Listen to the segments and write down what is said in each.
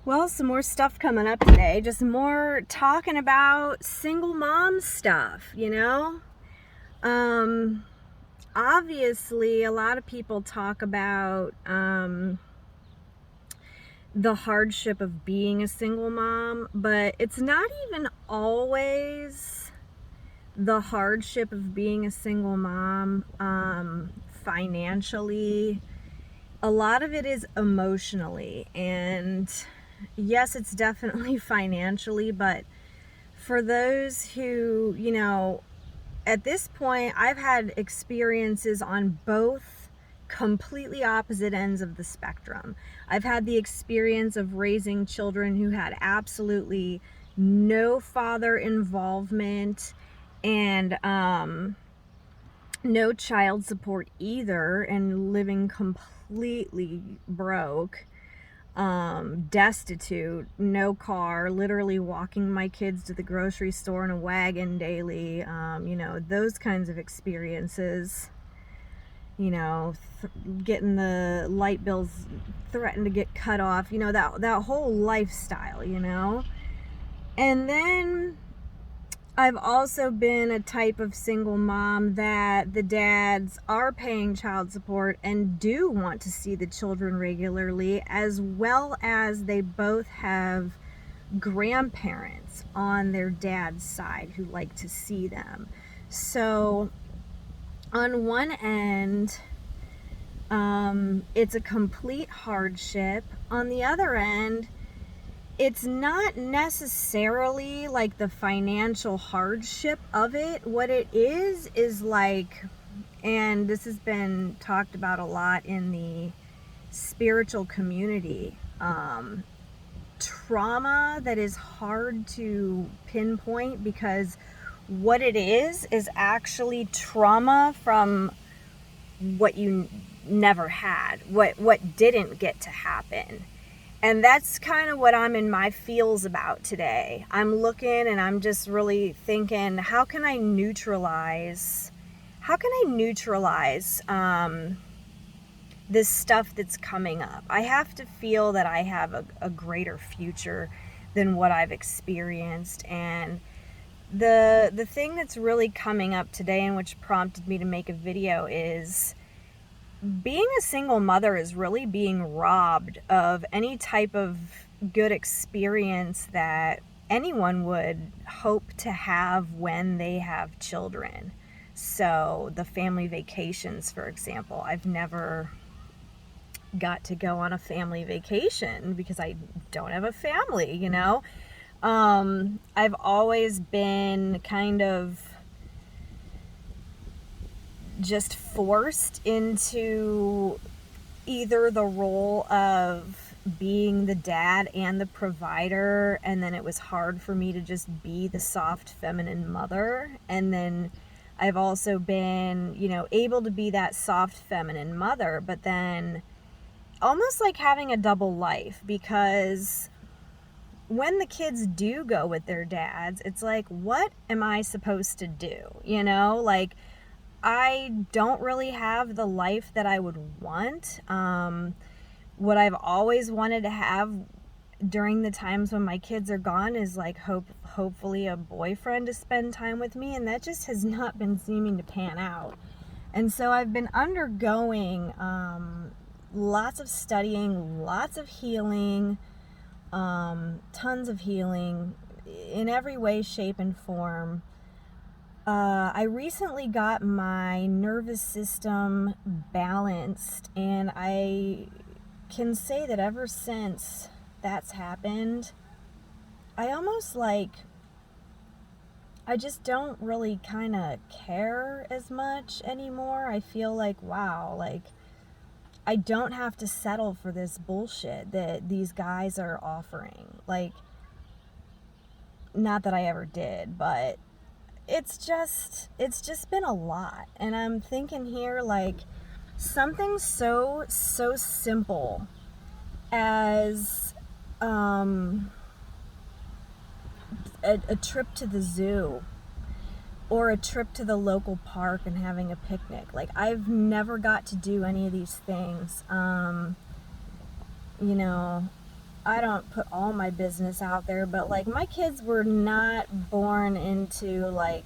Well, some more stuff coming up today. Just more talking about single mom stuff, Um, Obviously, a lot of people talk about the hardship of being a single mom, but it's not even always the hardship of being a single mom financially. A lot of it is emotionally, and yes, it's definitely financially, but for those who, at this point, I've had experiences on both completely opposite ends of the spectrum. I've had the experience of raising children who had absolutely no father involvement and no child support either, and living completely broke, destitute, no car, literally walking my kids to the grocery store in a wagon daily, those kinds of experiences, getting the light bills threatened to get cut off, that whole lifestyle, And then I've also been a type of single mom that the dads are paying child support and do want to see the children regularly, as well as they both have grandparents on their dad's side who like to see them. So on one end, it's a complete hardship. On the other end, it's not necessarily like the financial hardship of it. What it is like, and this has been talked about a lot in the spiritual community, trauma that is hard to pinpoint, because what it is actually trauma from what you never had, what didn't get to happen. And that's kind of what I'm in my feels about today. I'm looking and I'm just really thinking, how can I neutralize this stuff that's coming up? I have to feel that I have a greater future than what I've experienced. And the thing that's really coming up today, and which prompted me to make a video, is being a single mother is really being robbed of any type of good experience that anyone would hope to have when they have children. So the family vacations, for example, I've never got to go on a family vacation because I don't have a family, I've always been kind of just forced into either the role of being the dad and the provider, and then it was hard for me to just be the soft feminine mother. And then I've also been, able to be that soft feminine mother, but then almost like having a double life, because when the kids do go with their dads, it's like, what am I supposed to do? Like, I don't really have the life that I would want. What I've always wanted to have during the times when my kids are gone is like hopefully a boyfriend to spend time with me, and that just has not been seeming to pan out. And so I've been undergoing lots of studying, lots of healing, tons of healing in every way, shape, and form. I recently got my nervous system balanced, and I can say that ever since that's happened, I almost I just don't really kind of care as much anymore. I feel like, wow, I don't have to settle for this bullshit that these guys are offering. Not that I ever did, but it's just been a lot. And I'm thinking here, something so simple as a trip to the zoo, or a trip to the local park and having a picnic. I've never got to do any of these things. You know I don't put all my business out there, but like my kids were not born into like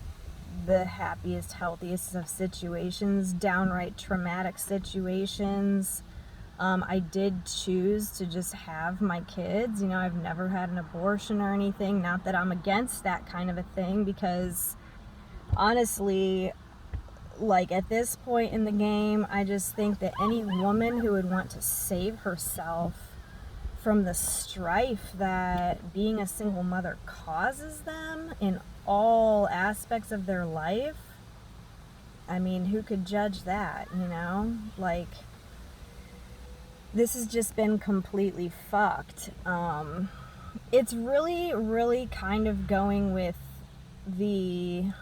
the happiest, healthiest of situations, downright traumatic situations. I did choose to just have my kids. You know, I've never had an abortion or anything. Not that I'm against that kind of a thing, because honestly, like at this point in the game, I just think that any woman who would want to save herself from the strife that being a single mother causes them in all aspects of their life, I mean, who could judge that, you know? Like, this has just been completely fucked. It's really, really kind of going with the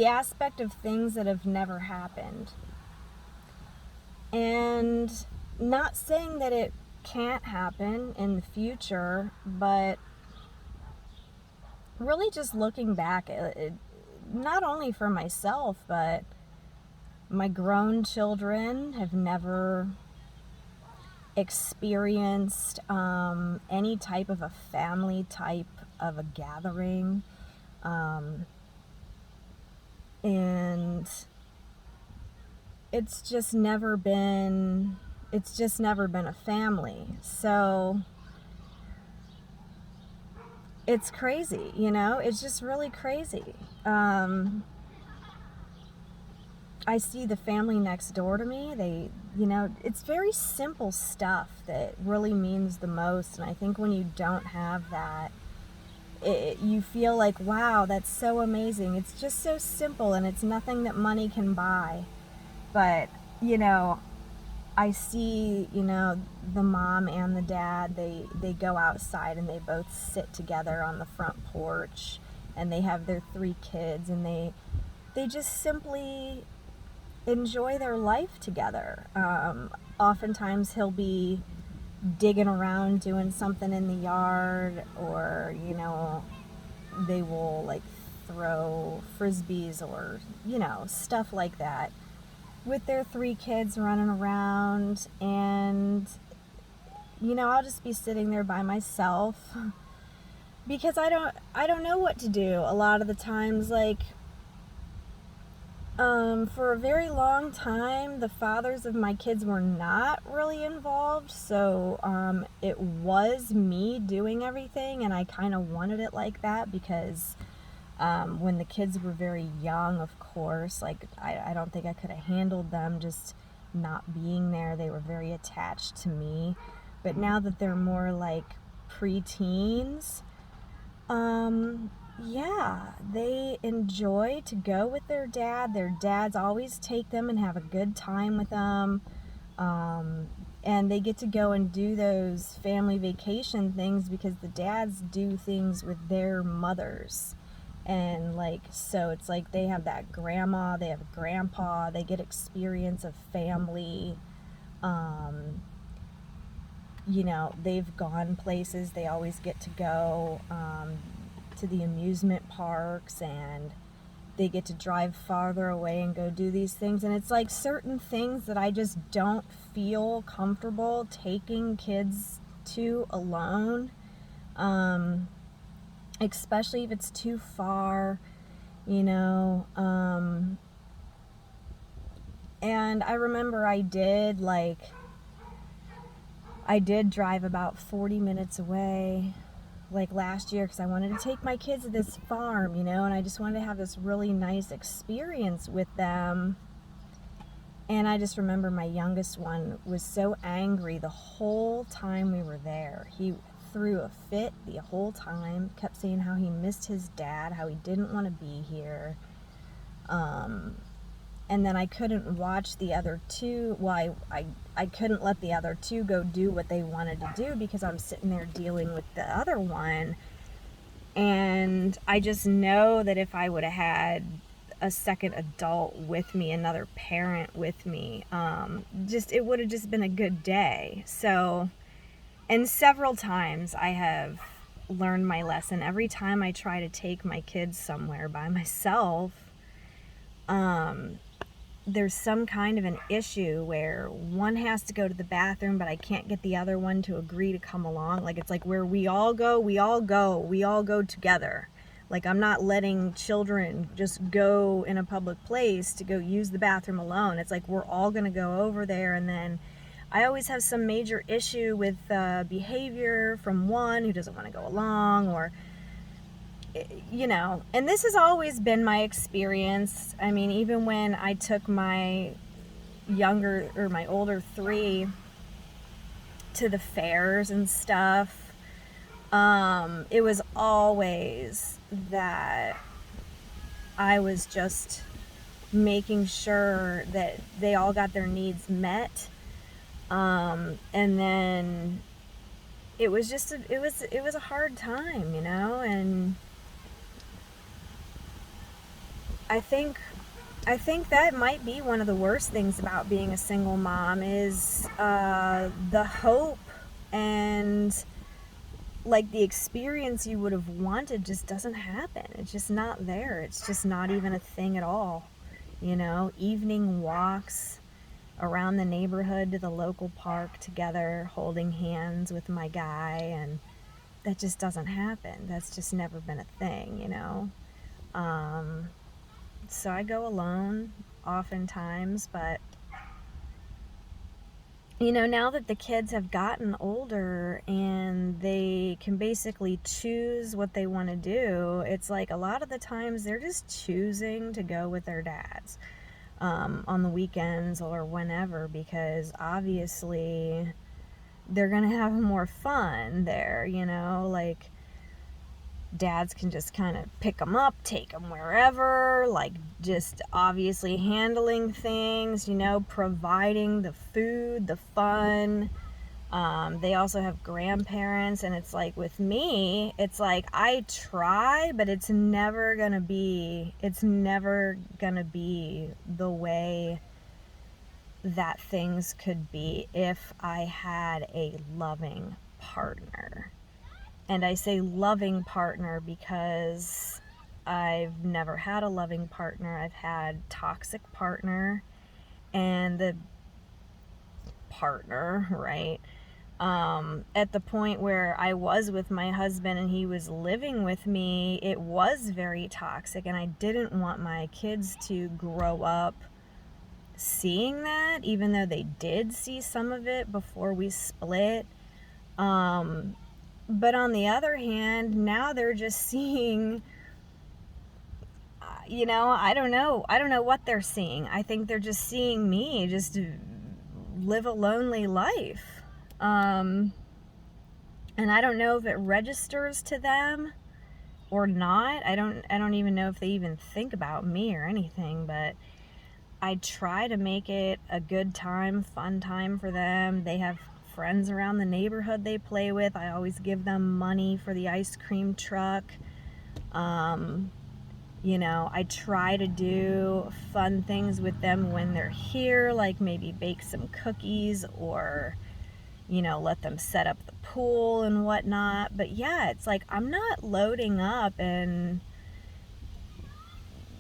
aspect of things that have never happened. And not saying that it can't happen in the future, but really just looking back at it, not only for myself, but my grown children have never experienced any type of a family type of a gathering. And it's just never been a family. So it's crazy, you know, it's just really crazy. I see the family next door to me. They, you know, it's very simple stuff that really means the most. And I think when you don't have that, you feel like, wow, that's so amazing. It's just so simple, and it's nothing that money can buy. But, you know, I see, you know, the mom and the dad, they go outside and they both sit together on the front porch, and they have their 3 kids, and they just simply enjoy their life together. Oftentimes he'll be digging around doing something in the yard, or, you know, they will like throw frisbees or, you know, stuff like that with their 3 kids running around. And, you know, I'll just be sitting there by myself because I don't know what to do a lot of the times. Like, for a very long time, the fathers of my kids were not really involved, so it was me doing everything, and I kind of wanted it like that because when the kids were very young, of course, like I don't think I could have handled them just not being there. They were very attached to me. But now that they're more like preteens, yeah, they enjoy to go with their dad. Their dads always take them and have a good time with them. And they get to go and do those family vacation things because the dads do things with their mothers. And like, so it's like they have that grandma, they have grandpa, they get experience of family. You know, they've gone places, they always get to go to the amusement parks, and they get to drive farther away and go do these things. And it's like certain things that I just don't feel comfortable taking kids to alone, especially if it's too far, you know. And I remember I did drive about 40 minutes away, like last year, because I wanted to take my kids to this farm, you know, and I just wanted to have this really nice experience with them. And I just remember my youngest one was so angry the whole time we were there. He threw a fit the whole time, kept saying how he missed his dad, how he didn't want to be here. And then I couldn't watch the other 2. Well, I couldn't let the other 2 go do what they wanted to do because I'm sitting there dealing with the other one. And I just know that if I would have had a second adult with me, another parent with me, it would have just been a good day. So, and several times I have learned my lesson. Every time I try to take my kids somewhere by myself, there's some kind of an issue where one has to go to the bathroom, but I can't get the other one to agree to come along. Like, it's like where we all go, we all go together. Like, I'm not letting children just go in a public place to go use the bathroom alone. It's like we're all going to go over there, and then I always have some major issue with behavior from one who doesn't want to go along, or and this has always been my experience. I mean, even when I took my older three to the fairs and stuff, it was always that I was just making sure that they all got their needs met. And then it was a hard time, and I think that might be one of the worst things about being a single mom is the hope and like the experience you would have wanted just doesn't happen. It's just not there. It's just not even a thing at all. Evening walks around the neighborhood to the local park together, holding hands with my guy, and that just doesn't happen. That's just never been a thing, So I go alone oftentimes, but now that the kids have gotten older and they can basically choose what they want to do, it's like a lot of the times they're just choosing to go with their dads on the weekends or whenever, because obviously they're going to have more fun there, like dads can just kind of pick them up, take them wherever, like just obviously handling things, providing the food, the fun. They also have grandparents, and it's like with me, it's like I try, but it's never gonna be the way that things could be if I had a loving partner. And I say loving partner because I've never had a loving partner. I've had toxic partner, and the partner, right? At the point where I was with my husband and he was living with me, it was very toxic, and I didn't want my kids to grow up seeing that, even though they did see some of it before we split. But on the other hand, now they're just seeing, I don't know what they're seeing. I think they're just seeing me just live a lonely life. And I don't know if it registers to them or not. I don't even know if they even think about me or anything, but I try to make it a good time, fun time for them. They have friends around the neighborhood they play with. I always give them money for the ice cream truck. I try to do fun things with them when they're here, like maybe bake some cookies or, let them set up the pool and whatnot. But yeah, it's like I'm not loading up and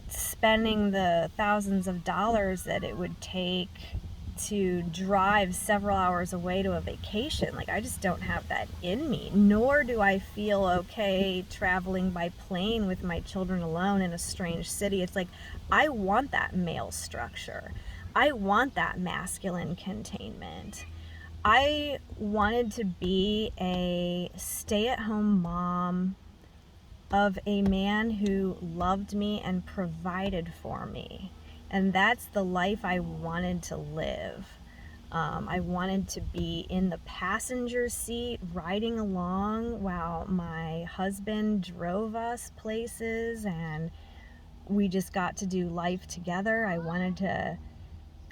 spending the thousands of dollars that it would take to drive several hours away to a vacation. Like, I just don't have that in me, nor do I feel okay traveling by plane with my children alone in a strange city. It's like, I want that male structure. I want that masculine containment. I wanted to be a stay-at-home mom of a man who loved me and provided for me. And that's the life I wanted to live. I wanted to be in the passenger seat, riding along while my husband drove us places, and we just got to do life together. I wanted to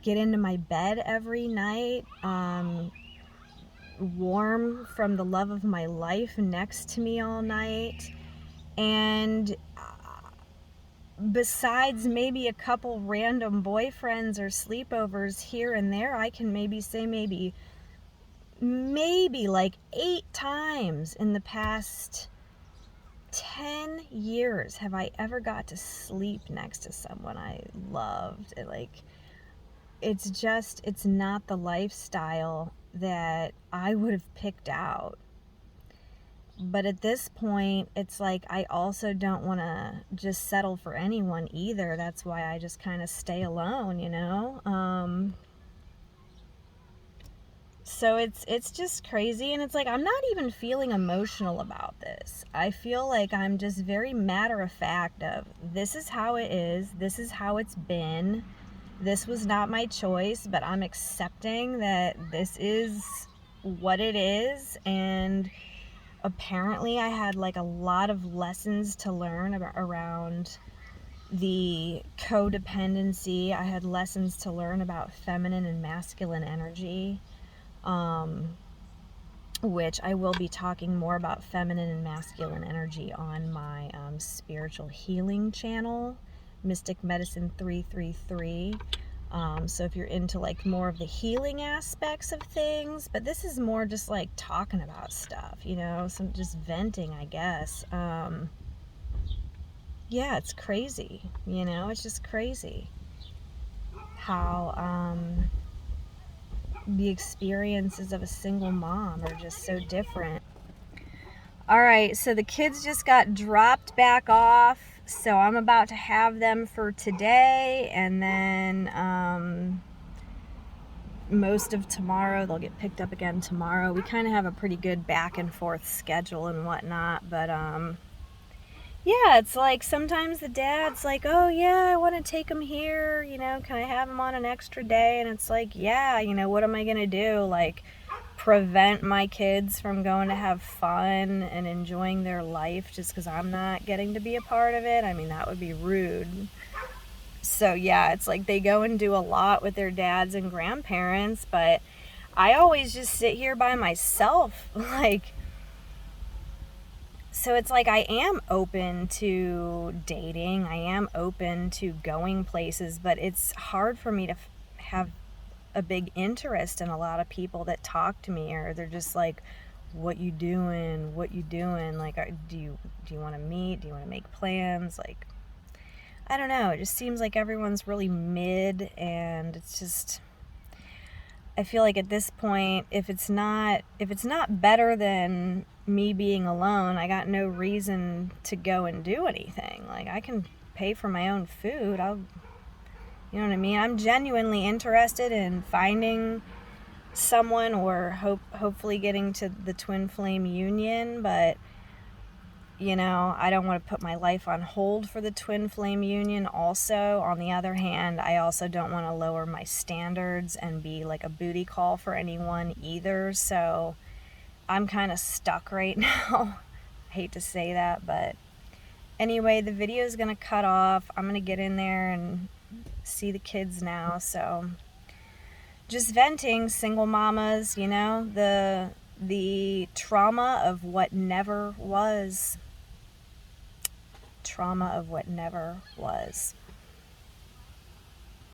get into my bed every night, warm from the love of my life next to me all night. And besides maybe a couple random boyfriends or sleepovers here and there, I can maybe say maybe like 8 times in the past 10 years have I ever got to sleep next to someone I loved. Like, it's not the lifestyle that I would have picked out. But at this point, it's like I also don't want to just settle for anyone either. That's why I just kind of stay alone, you know? So it's just crazy, and it's like I'm not even feeling emotional about this. I feel like I'm just very matter of fact of this is how it is, this is how it's been. This was not my choice, but I'm accepting that this is what it is. And apparently I had like a lot of lessons to learn around the codependency. I had lessons to learn about feminine and masculine energy, which I will be talking more about feminine and masculine energy on my spiritual healing channel, Mystic Medicine 333. So if you're into like more of the healing aspects of things, but this is more just like talking about stuff, you know, some just venting, I guess. Yeah, it's crazy, you know, it's just crazy how the experiences of a single mom are just so different. All right, so the kids just got dropped back off, so I'm about to have them for today, and then most of tomorrow. They'll get picked up again tomorrow. We kind of have a pretty good back and forth schedule and whatnot, but yeah, it's like sometimes the dad's like, oh yeah, I want to take him here, you know, can I have him on an extra day? And it's like, yeah, you know, what am I gonna do, like prevent my kids from going to have fun and enjoying their life just because I'm not getting to be a part of it? I mean, that would be rude. So yeah, it's like they go and do a lot with their dads and grandparents, but I always just sit here by myself. Like, so it's like I am open to dating, I am open to going places, but it's hard for me to have a big interest in a lot of people that talk to me, or they're just like, what you doing, like, do you want to meet, do you want to make plans? Like, I don't know, it just seems like everyone's really mid, and it's just, I feel like at this point, if it's not better than me being alone, I got no reason to go and do anything. Like, I can pay for my own food. You know what I mean? I'm genuinely interested in finding someone, or hopefully getting to the twin flame union, but you know, I don't want to put my life on hold for the twin flame union. Also, on the other hand, I also don't want to lower my standards and be like a booty call for anyone either. So I'm kind of stuck right now. I hate to say that, but anyway, the video is going to cut off. I'm going to get in there and see the kids now. So just venting, single mamas, you know, the trauma of what never was. Trauma of what never was.